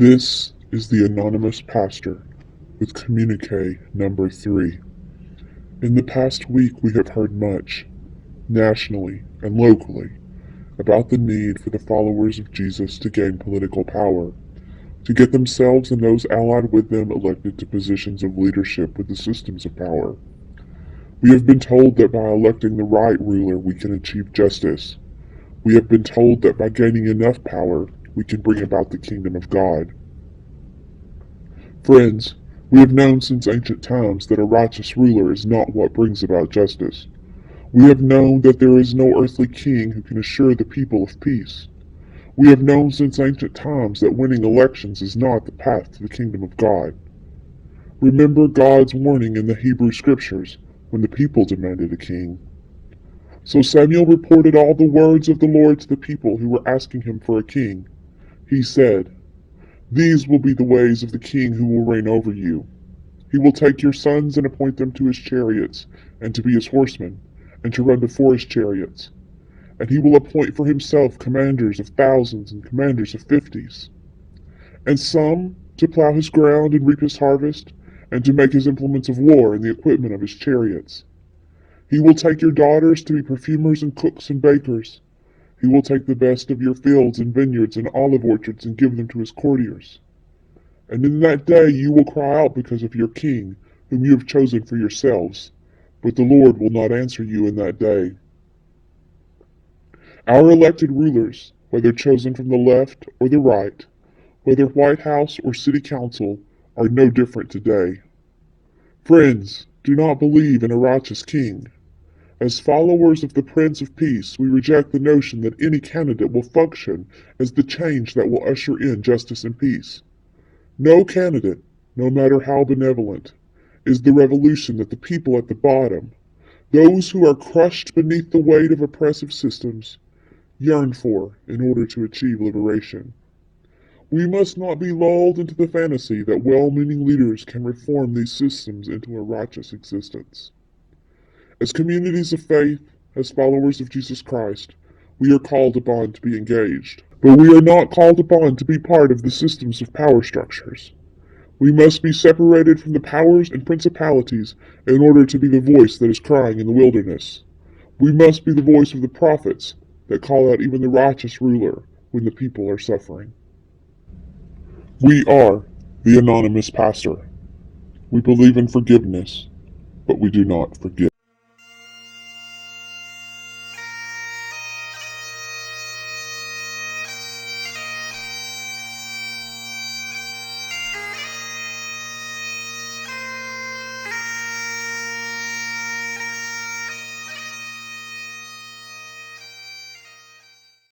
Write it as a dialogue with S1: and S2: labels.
S1: This is the Anonymous Pastor with Communiqué number 3. In the past week we have heard much, nationally and locally, about the need for the followers of Jesus to gain political power, to get themselves and those allied with them elected to positions of leadership with the systems of power. We have been told that by electing the right ruler we can achieve justice. We have been told that by gaining enough power we can bring about the kingdom of God. Friends, we have known since ancient times that a righteous ruler is not what brings about justice. We have known that there is no earthly king who can assure the people of peace. We have known since ancient times that winning elections is not the path to the kingdom of God. Remember God's warning in the Hebrew Scriptures when the people demanded a king. So Samuel reported all the words of the Lord to the people who were asking him for a king. He said, "These will be the ways of the king who will reign over you. He will take your sons and appoint them to his chariots, and to be his horsemen, and to run before his chariots. And he will appoint for himself commanders of thousands and commanders of fifties. And some to plow his ground and reap his harvest, and to make his implements of war and the equipment of his chariots. He will take your daughters to be perfumers and cooks and bakers. He will take the best of your fields and vineyards and olive orchards and give them to his courtiers. And in that day you will cry out because of your king, whom you have chosen for yourselves. But the Lord will not answer you in that day." Our elected rulers, whether chosen from the left or the right, whether White House or City Council, are no different today. Friends, do not believe in a righteous king. As followers of the Prince of Peace, we reject the notion that any candidate will function as the change that will usher in justice and peace. No candidate, no matter how benevolent, is the revolution that the people at the bottom, those who are crushed beneath the weight of oppressive systems, yearn for in order to achieve liberation. We must not be lulled into the fantasy that well-meaning leaders can reform these systems into a righteous existence. As communities of faith, as followers of Jesus Christ, we are called upon to be engaged. But we are not called upon to be part of the systems of power structures. We must be separated from the powers and principalities in order to be the voice that is crying in the wilderness. We must be the voice of the prophets that call out even the righteous ruler when the people are suffering. We are the Anonymous Pastor. We believe in forgiveness, but we do not forgive.